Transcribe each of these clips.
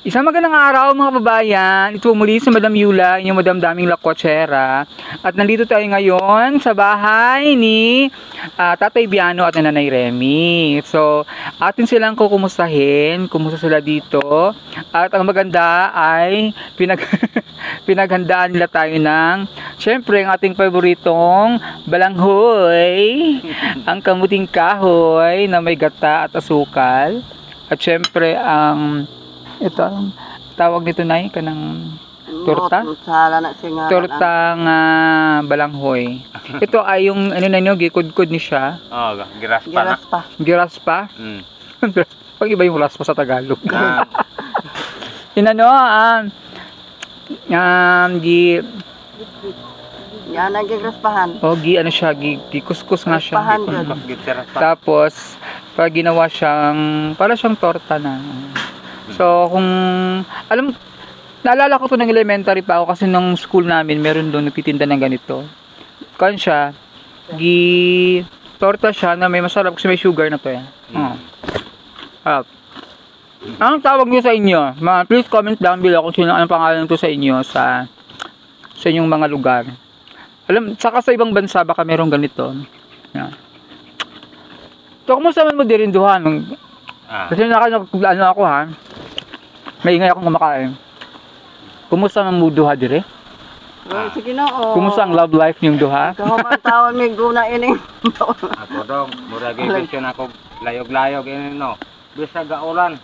Isang magandang araw mga babayan. Ito muli si Madam Yula, inyong Madam Daming Lakwachera. At nandito tayo ngayon sa bahay ni Tatay Biano at Nanay Remy. So, atin silang kukumustahin, kumusta sila dito. At ang maganda ay pinaghandaan nila tayo ng, syempre, ang ating paboritong balanghoy, ang kamuting kahoy na may gata at asukal. At syempre, ito, ang tawag nito na kanang torta? Tortang balanghoy. Ito ay yung, ano na nyo, gikudkud ni siya. Oh, giraspa na. Giraspa? Pag iba yung raspa sa Tagalog. Inano, yan ang gigraspahan. O, ano siya, gikuskus nga siya. Raspahan. Tapos, pag ginawa siyang, para siyang torta na. So, kung, naalala ko to ng elementary pa ako kasi nung school namin, meron doon nagtitinda ng ganito. Kan siya, torta siya na may masarap kasi may sugar na to yan. Anong tawag niyo sa inyo? Please comment down below kung sino, anong pangalan to sa inyo sa inyong mga lugar. Saka sa ibang bansa baka meron ganito. Yan. So, kumusta man mo dirinduhan? Kasi ano ako ha, may ingay akong kumakain. Kumusta ang mood duha dire? Sige na, oh. Kumusta ang love life niyong duha? Kahumantawan may guna ini. Ako daw, murag ibisyon ako layog-layog ini no. Bisa gaulan.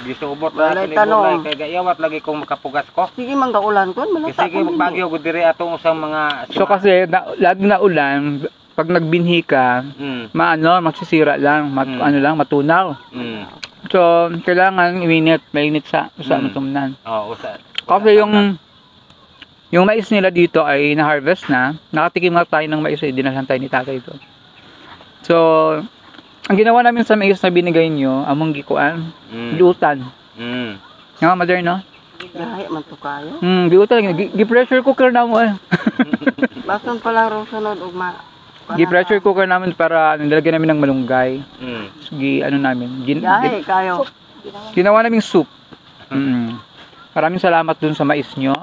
Gisubot na Walay ni tanong. bulay kay gayawat lagi kong makapugas ko. Sige man gaulan ko, malata Sige bagyo gud diri atong usang mga So kasi lagi na ulan, pag nagbinhi ka, magsisira lang, matunaw. So, kailangan mainit sa matunan. Oh, usa. Kasi yung mais nila dito ay na-harvest na. Nakatikim na tayo ng mais ay dinalhan tayo ni tatay ito. So, ang ginawa namin sa mais na binigay nyo, among gikuan, biutan. Nga, mother, no? Gahi man to kayo. Biutan. Gi-pressure cooker na mo eh. Bason pa lang ro sunod ugma. Gi-pressure cooker namin para nilagyan namin ng malunggay. Sige, Gahi kayo. Ginawa naming soup. Maraming salamat dun sa mais nyo.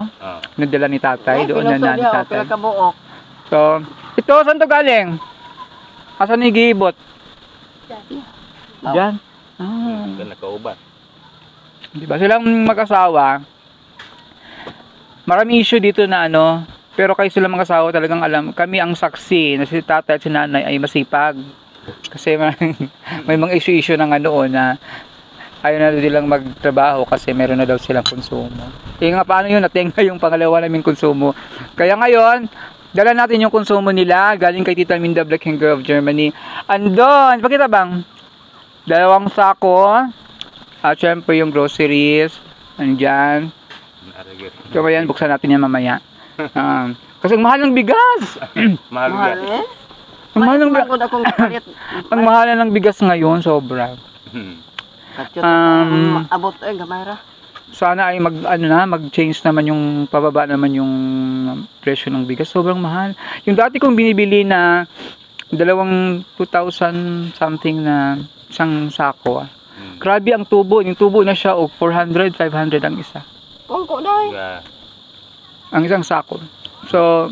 Nadala ni tatay. Doon na ni tatay. So, ito, saan to galing? Asan ni Gibot? Diyan. Nakauban. Diba silang mag-asawa? Maraming issue dito na pero kayo silang mag-asawa talagang alam. Kami ang saksi na si tatay at si nanay ay masipag. Kasi may mga issue ng na ayaw na nilang magtrabaho kasi meron na daw silang konsumo. Nga paano yun? Natenga yung pangalawa naming konsumo. Kaya ngayon, dala natin yung konsumo nila galing kay Tita Minda Black and Girl of Germany. Andon, pakita bang? 2 sako. At syempre yung groceries. Andyan. So ayan, buksan natin yan mamaya. Kasi ang mahal ng bigas. Mahal eh? Ang mahal ng bigas. Ang mahal ng bigas ngayon, sobra. Abot gamay ra. Sana ay mag-change naman yung pababa naman yung presyo ng bigas. Sobrang mahal. Yung dati kong binibili na 2,000 something na isang sako. Grabe ang tubo. Yung tubo na siya 400, 500 ang isa. Kungko dai. Ang isang sako. So,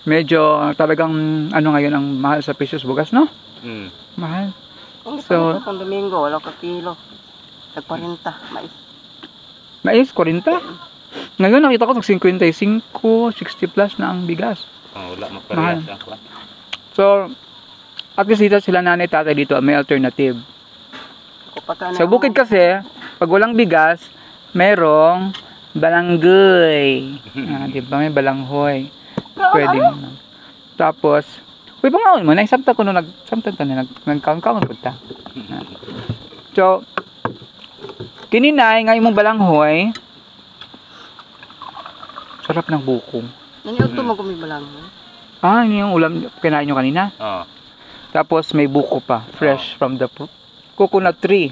medyo talagang ngayon ang mahal sa pesos bugas, no? Mahal. So, kung Domingo, wala ka kilo. Tag-40, mais. Mais, 40. Ngayon nakita ko tag 55, 60 plus na ang bigas. Wala maparehas ako. So, at least dito sila nanay tatay dito may alternative. Sa bukid kasi, pag walang bigas, merong balanggoy. Diba? May balanghoy. Pwede mo. Tapos, uy, pangaon mo, naisabta ko nung nagkaon-kaon po ta. So, kininay, ngayon mong balanghoy, sarap ng buko. Nangyot mo kung may balanghoy? Yun yung ulam kinain nyo kanina. Tapos may buko pa, fresh from the coconut tree.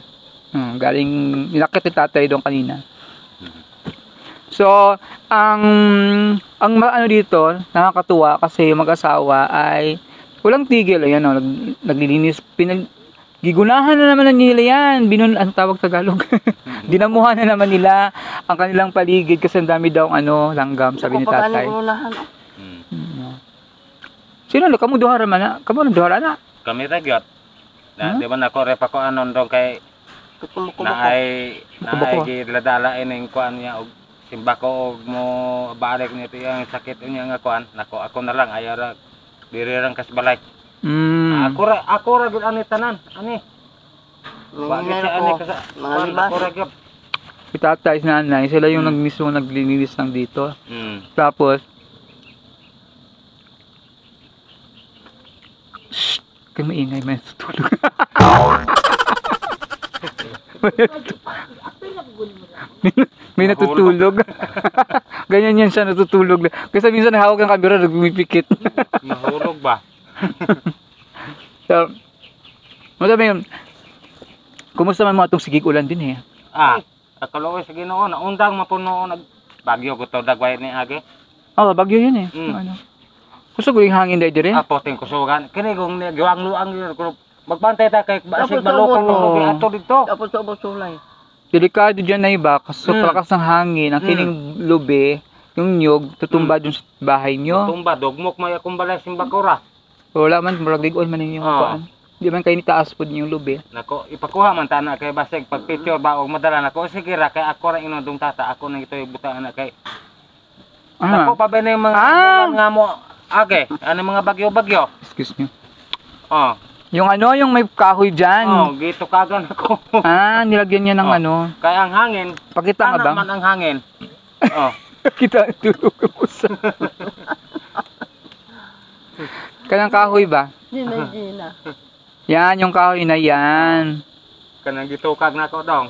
Galing, nilakit ni tatay doon kanina. So, ang dito, nakakatuwa kasi yung mag-asawa ay walang tigil. Ayan, naglilinis, Gigunahan na naman nila yan. Ang tawag Tagalog. Dinamuhan na naman nila ang kanilang paligid kasi ang dami daw langgam, sabi ni tatay. Sino na? Kamu duhara man na? Kamu nang duhara na? Kami ragyot. Di ba nako repa ko anon dong kay na ay giladala ining kuan niya og simbako og mo balik nito yung sakit niya nga kuan. Nako ako na lang ayaw ra diri rang kas balay. Ako ra gid ani tanan. Ani. Bakit siya ani kasi ako ra gyud. Si tatay, si nanay, sila yung naglilinis ng dito. Tapos shh, kayo maingay, may natutulog. May natutulog. Ganyan yan siya, natutulog. Kasi minsan hawak ng kamera, nagpipikit. Mahulog ba? So, masabi yun, kumusta man mga itong sigig ulan din eh? Akaloy sa Ginoo, naundang mapuno bagyo ko to dagway ni agi. Bagyo yun eh. Gusto ko yung hangin dahil dire? Poting kusugan. Kini kung giwang luang yun, magbantay ta kay basig malukong lugi ato dito. Tapos ubos sulay. Delikado dyan na iba, kasi palakas ng hangin, ang kining lubi, yung nyog, tutumba dun sa bahay nyo. Tutumba, dugmok may akong balay simbakura. Wala man, maraglig-on man yung kuan. Di man kayo nitaas po yung lubi. Nako, ipakuha man tana kay basig pag picture ba og madala nako sige ra kay ako ra inondong tata ako nang ito ibutan na kay. Nako pa ba na yung mga nga mo age, ano mga bagyo-bagyo. Excuse me. Yung yung may kahoy dyan. Gito kagan ako. Nilagyan niya ng Kaya ang hangin. Pakita nga ba? Man ang hangin. Kita tulog mo sa. Kanang kahoy ba? Gina. Yan, yung kahoy na yan. Kanang gitukag na ko dong.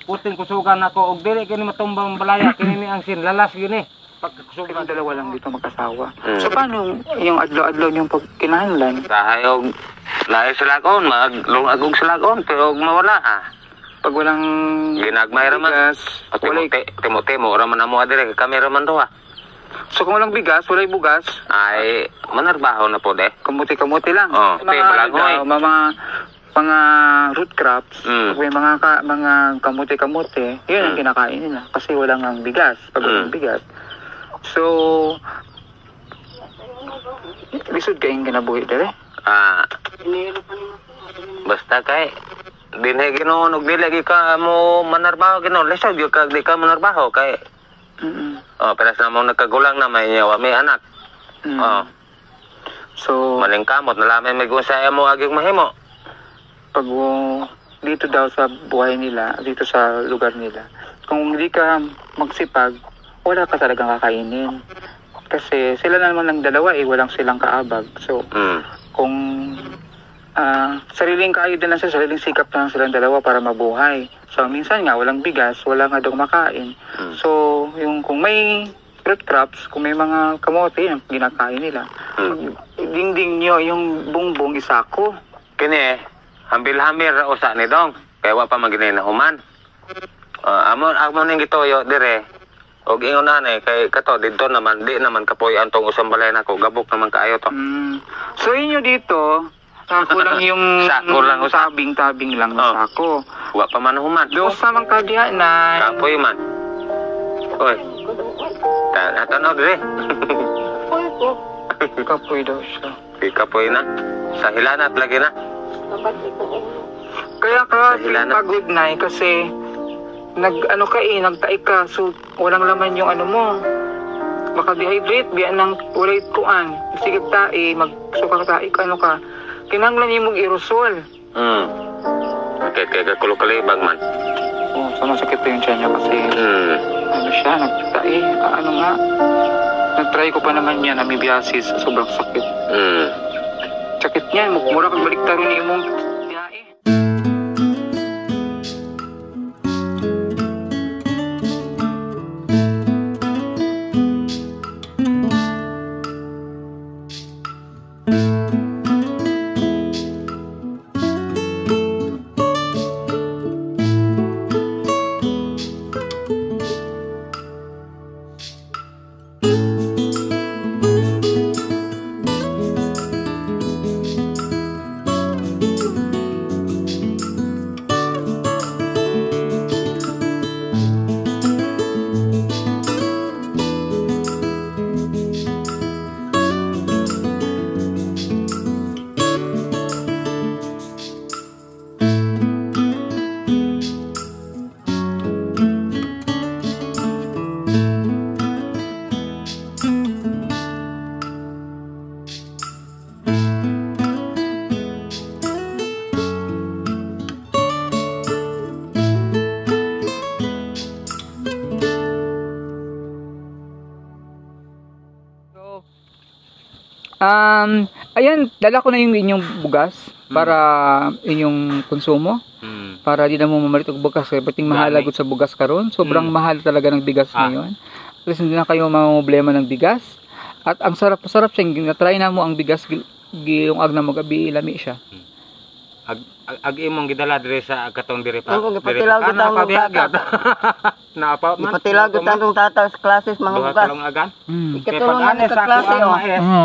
Puting kusugan ako og dili kini matumbang balaya kini ni ang sinlalas gini. Pagkusugan dalawa lang dito magkasawa. So paano yung adlaw-adlaw yung pagkinahanglan? Dahil lahi sila kon maglungagog sila kon pero mawala Pag walang ginagmay raman. Timo-timo ra man amo dire kamera man to So kung walang bigas, walay bugas, ay manarbaho na po de. Kamuti-kamuti lang. Mga root crops, may mga kamuti-kamuti, yun ang kinakain nila kasi walang ang bigas, pag walang bigas. So lisod kayong kinabuhi dere? Basta kay dinhe Ginoo og dili ka mo manarbaho Ginoo, lisod gyud ka di ka manarbaho kay pero sa mo nagkagulang na may nyawa may anak. So maningkamot na lamay may gunsaya mo aging mahimo. Pag dito daw sa buhay nila, dito sa lugar nila, kung hindi ka magsipag, wala ka talagang kakainin. Kasi sila naman ng dalawa walang silang kaabag. So kung sariling kayo din lang sila, sariling sikap lang silang dalawa para mabuhay. So minsan nga walang bigas, wala nga daw makain. So yung kung may fruit crops, kung may mga kamote, yung ginakain nila. Dingding nyo yung bungbong isako. Kini hambil-hamil ra usa ni dong kay wa pa maginay na human. Amo ning gitoyo dire. Og ingon na kay kato dito naman di naman kapoy antong usang balay nako gabok naman kaayo to. So inyo dito sako lang yung sako lang tabing lang sako. Wa pa man human. Do sa man kadiha na kapoy man. Oy. Tanaw dire. Kapoy daw siya. Kapoy na. Sa hilanat lagi na. Kaya ka pagod na kasi nagtae ka so walang laman yung mo maka-dehydrate biyan ng walay kuan sige tae magsukang tae ka kinahanglan imong aerosol kaya kakulo-kalibag man so masakit yung tiyan niya kasi siya nagtae nagtry ko pa naman yan amibiasis sobrang sakit sakit niya mura kang baliktaro ni imong Ayan, dala ko na yung inyong bugas para inyong konsumo. Para di na mo mamalit og bugas kay pating mahalagot sa bugas karon. Sobrang mahal talaga ng bigas ngayon. Kasi hindi na kayo mamproblema ng bigas. At ang sarap siya, na-try na mo ang bigas gilungag na mo gabi, lami siya. Ag imong gidala dire sa katong dire pa. Ang gipatilaw kita ang tata. Naapa man. Gipatilaw kita ang tata sa classes mga Duha bugas. kalong agan. Ikatulong na sa klase oh.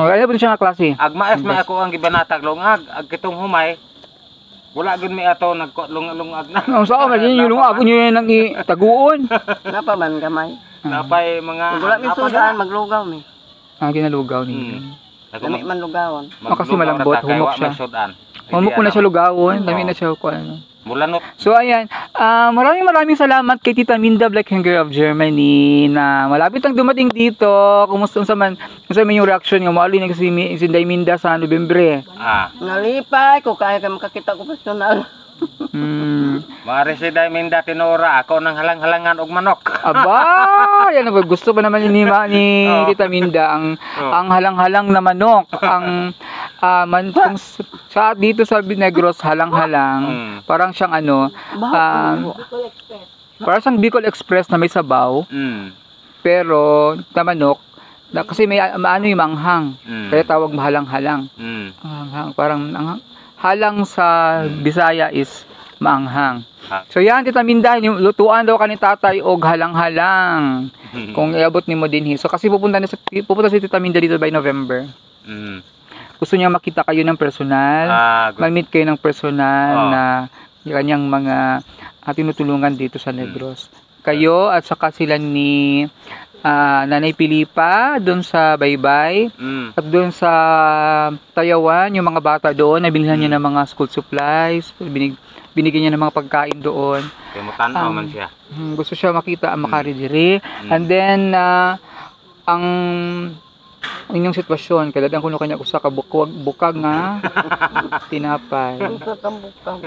Kaya po siya nga klase. Ag maes may ako ang gibanatag lungag, ag kitong humay. Wala gud mi ato naglungag na. Ang sao man yung lungag niyo nang itaguon. Napa man gamay. Napay mga Wala mi sudan maglugaw mi. Ginalugaw ninyo. Dami man lugawon. Kasi malambot, humok siya. Humok ko na siya lugawon, dami na siya ko ano. Mulanot. So ayan, maraming salamat kay Tita Minda Blackhanger of Germany na malapit ang dumating dito. Kumusta sa man yung reaction niyo? Maali na kasi si Inday Minda sa Nobyembre. Nalipay ko kaya ka makakita ko personal. Mari si Minda tinura ako nang halang-halangan og manok. Aba, yan ba gusto pa naman ni Tita Minda ang halang-halang na manok, ang sa dito sa Negros halang-halang. Parang siyang parang siyang Bicol Express na may sabaw. Pero na manok kasi may ano yung manghang. Kaya tawag mahalang-halang. Parang halang sa Bisaya is maanghang. So yan, Tita Minda, lutuan daw ka ni tatay og halang-halang. Kung iabot nimo dinhi. So kasi pupunta si Tita Minda dito by November. Gusto niya makita kayo ng personal. Mag-meet kayo ng personal na kanyang mga tinutulungan dito sa Negros. Kayo at saka sila ni Nanay Pilipa doon sa Baybay at doon sa Tayawan, yung mga bata doon nabilihan niya ng mga school supplies, binigyan niya ng mga pagkain doon. Tanaw man siya. Gusto siya makita ang Makari. And then ang inyong sitwasyon kailan kuno kanya usa ka bukag nga tinapay.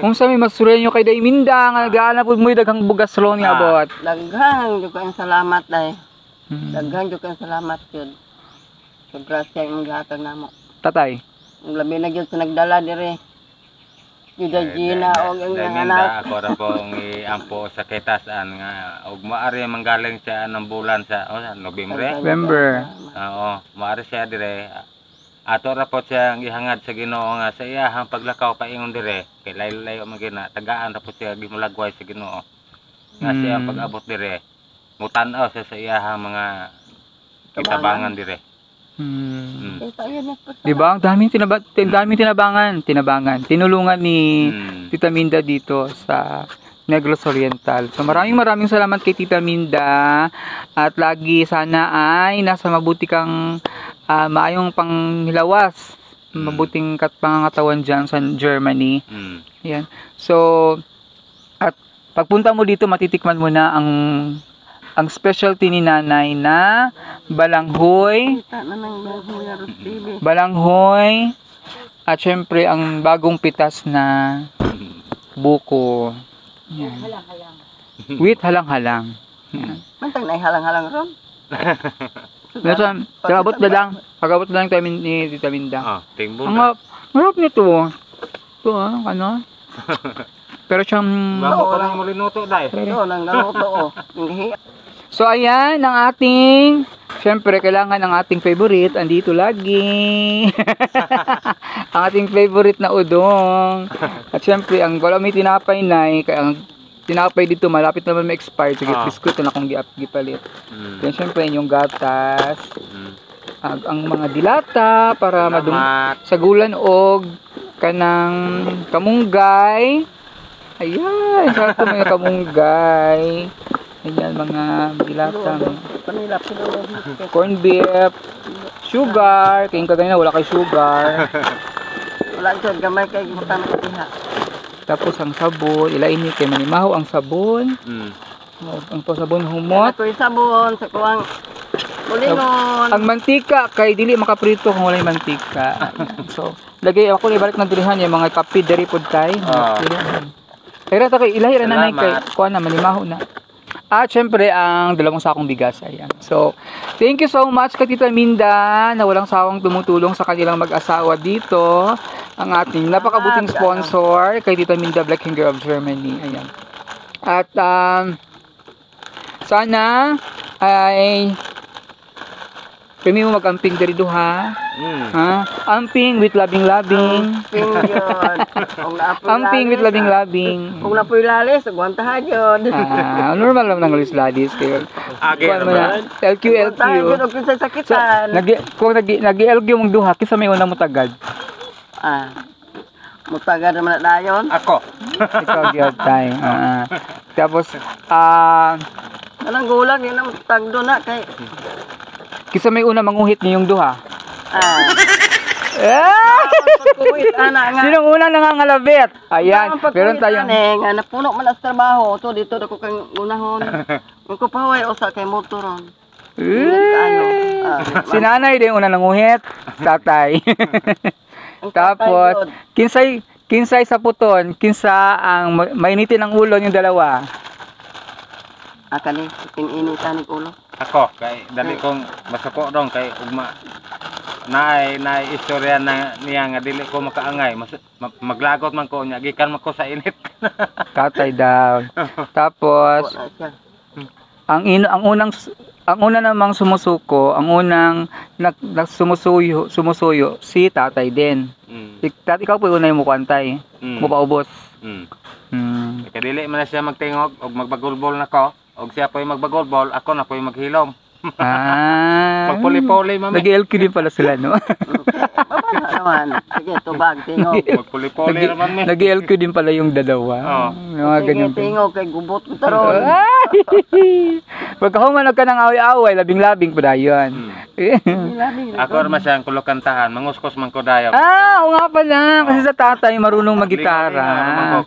Kung sa may masuray nyo kay Day Minda nga nagaana pud mo daghang bugas ron nga abot. Daghang jud kang salamat day. Daghang jud kang salamat jud. Sa grasya imong gihatag namo. Tatay. Ang labi na jud sa nagdala dire. Juda Gina og ang Minda anak. ako ra pong iampo sa kitasan nga og maari manggaling siya ng bulan sa November. Oo, maari siya dire. Ato ra po siya gihangad sa Ginoo nga sa iyahang paglakaw paingon dire kay layo-layo man gina tagaan ra po siya gimulagway sa Ginoo. Nga siya pag-abot dire mutan-aw sa iyahang mga kitabangan dire. Diba? Ang daming tinabangan. Tinulungan ni Tita Minda dito sa Negros Oriental. So maraming salamat kay Tita Minda at lagi sana ay nasa mabuti kang maayong panghilawas, mabuting pangangatawan dyan sa Germany. Ayan. So at pagpunta mo dito matitikman mo na ang specialty ni nanay na balanghoy at syempre ang bagong pitas na buko. Yan. With halang-halang. Mantang na halang-halang ron. Pag-abot na lang tayo ni Tita Minda. Tingbo Ang harap nito. Ito ano? Pero siyang Bako lang mo linuto dai. Ito nang naluto So ayan, ang ating, syempre kailangan ang ating favorite, andito lagi. Ang ating favorite na udong. At syempre, ang wala may tinapay na, kaya ang tinapay dito, malapit naman ma-expire. Sige, biskuit na akong gipalit. Then syempre, yung gatas, ang mga dilata, para sagulan og kanang kamunggay. Ayan, sarap may kamunggay. Ayan, mga bilatang corn beef, sugar, kaya kanina wala kay sugar. Wala jud gamay kay gibutan ko diha. Tapos ang sabon, ilain ni kay manimaho ang sabon. Ang sabon humot. Ako sabon sa kuwang bulingon. Ang mantika kay dili makaprito kung wala mantika. So, lagay ako ni balik na dirihan yung mga kape diri pod tay. Kaya ta kay ilahi ra nanay kay kuan na manimaho na. At syempre, ang 2 sakong bigas. Ayan. So, thank you so much kay Tita Minda na walang sawang tumutulong sa kanilang mag-asawa dito. Ang ating napakabuting sponsor kay Tita Minda Blackinger of Germany. Ayan. At sana ay kami mo mag-amping dari duha. Ha? Amping with labing-labing. Amping yun. Amping with labing-labing. Kung napoy lalis, agwantahan yun. Normal lang ng lalis kayo. Agi naman. LQ. Agwantahan yun, huwag sa sakitan. Kung nag-LQ mong duha, kisa may unang mutagad. Mutaga naman na dayon. Ako. Ikaw gyud tay. Tapos Anong gulang yun ang tagdo na kay kisa may una manguhit niyong duha. Kuwit ana nga. Sinong una nangangalabit? Ayan, meron tayong nga napuno man sa trabaho to dito dako kang unahon. Ang ko paway usa kay motoron. Si nanay din una nanguhit, tatay. Tapos kinsay sa puton, kinsa ang mainitin ang ulo yung dalawa. Akali initan ni ulo. Ako kay dali kong masuko dong kay ugma naay istorya na niya nga dili ko makaangay maglagot man ko nya gikan man ko sa init. Katay daw. Tapos ang una namang sumusuko, ang unang sumusuyo si tatay din. Ikaw po unay mo kwantay. Mo paubos. Kay dili man na siya magtingog og magbagulbol nako. Og siya po yung magbagolbol, ako na po yung maghilom. Magpuli-puli, mami. Nag-LQ din pala sila, no? naman. Sige, tubag, tingog. Magpuli-puli naman, mi. Nag-LQ din pala yung dalawa. Mga ganyan. Tingog, kay gubot ko taron. Pagkahumanag ka ng away-away, labing-labing pa dayon. Ako naman siyang kulukantahan, manguskos man ko dayo. Oo nga pala, kasi sa tatay marunong mag-gitara.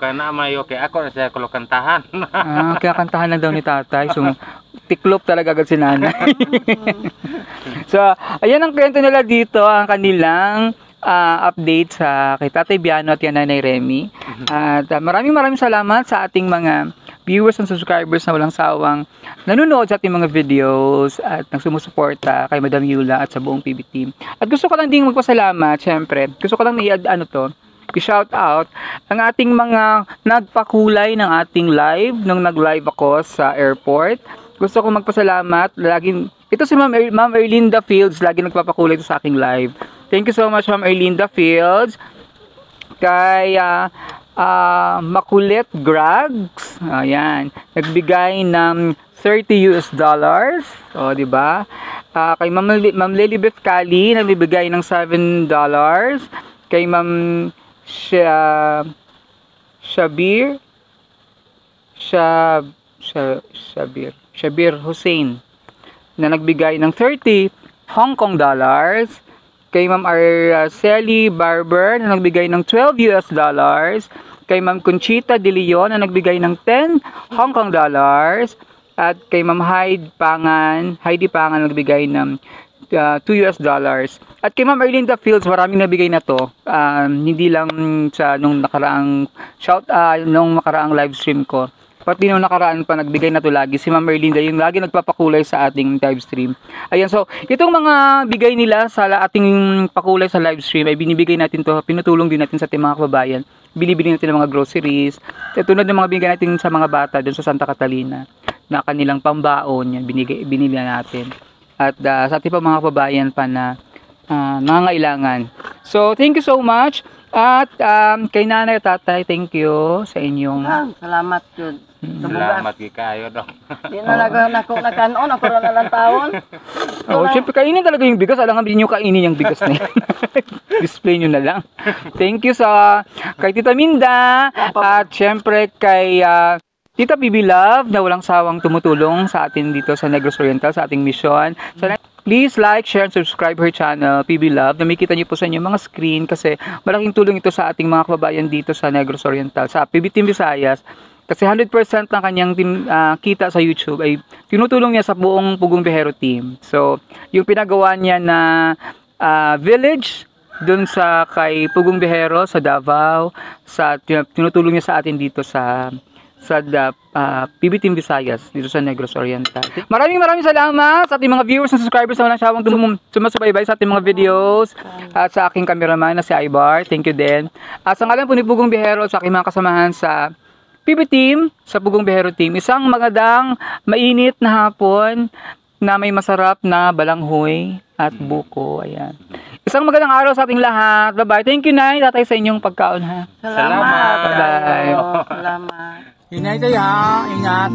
Kaya naamay okay, ako na siya kulukantahan. Kaya kantahan lang daw ni tatay. So, tiklop talaga agad si nanay. So, ayan ang kwento nila dito, ang kanilang update sa kay Tatay Biano at yan Nanay Remy. At maraming salamat sa ating mga viewers and subscribers na walang sawang nanonood sa ating mga videos at nagsumusuporta kay Madam Yula at sa buong PB team. At gusto ko lang ding magpasalamat, syempre. Gusto ko lang i-shout out ang ating mga nagpakulay ng ating live nung nag-live ako sa airport. Gusto ko magpasalamat. Ito si Ma'am Erlinda Fields, lagi nagpapakulay ito sa aking live. Thank you so much, Ma'am Erlinda Fields. Kay Makulit Grags, ayan, nagbigay ng $30. O, di ba? Kay Ma'am Lilibeth Cali, nagbibigay ng $7. Kay Ma'am Shabir Hussein na nagbigay ng 30 Hong Kong dollars. Kay Ma'am Araceli Barber na nagbigay ng $12. Kay Ma'am Conchita De Leon na nagbigay ng 10 Hong Kong dollars. At kay Ma'am Heidi Pangan na nagbigay ng $2. At kay Ma'am Erlinda Fields, maraming nabigay na to. Hindi lang sa nung nakaraang nung nakaraang live stream ko. Pati nung nakaraan pa nagbigay na to lagi. Si Ma'am Erlinda yung lagi nagpapakulay sa ating live stream. Ayan, so itong mga bigay nila sa ating pakulay sa live stream ay binibigay natin to, pinutulong din natin sa ating mga kababayan. Binibili natin ng mga groceries. Tulad ng mga bigay natin sa mga bata doon sa Santa Catalina na kanilang pambaon yan, binili natin. At sa ating pa mga kababayan pa na nangangailangan. So, thank you so much. At kay nanay at tatay, thank you sa inyong... Salamat yun. Salamat kayo dong. Di na nakanon, ako na lang taon. Siyempre, kainin talaga yung bigas. Alam nga, hindi nyo kainin yung bigas na yan. Display nyo na lang. Thank you kay Tita Minda. At siyempre, kay... Tita Bibi Love na walang sawang tumutulong sa atin dito sa Negros Oriental, sa ating mission. So, please like, share, and subscribe her channel, PB Love. Nakikita niyo po sa inyo mga screen kasi malaking tulong ito sa ating mga kababayan dito sa Negros Oriental, sa PB Team Visayas. Kasi 100% ng kanyang kita sa YouTube ay tinutulong niya sa buong Pugong Bihero team. So, yung pinagawa niya na village dun sa kay Pugong Bihero sa Davao, tinutulong niya sa atin dito sa sa PB Team Visayas dito sa Negros Oriental. Maraming salamat sa ating mga viewers and subscribers na walang sawang sumasubaybay sa ating mga videos at sa aking cameraman na si Ibar. Thank you din. At sa ngalan po ni Pugong Bihero at sa aking mga kasamahan sa PB Team, sa Pugong Bihero Team, isang magandang mainit na hapon na may masarap na balanghoy at buko. Ayan. Isang magandang araw sa ating lahat. Bye-bye. Thank you, Nay. Tatay sa inyong pagkaon, ha. Salamat. Bye-bye. Salamat. Inay tayo, ha. Ingat.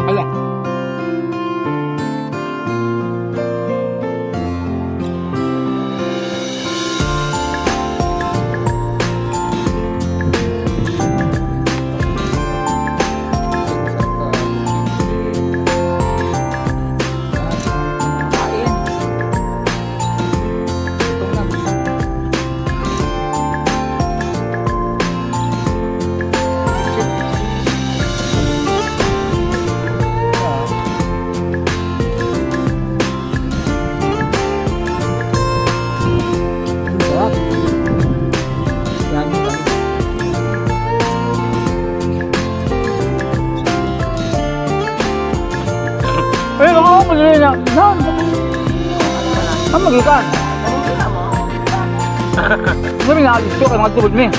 Ala. Eh, baka ako pala na. Ang magikan. Sabi nga, alis ko, kaya mga tubod mo eh.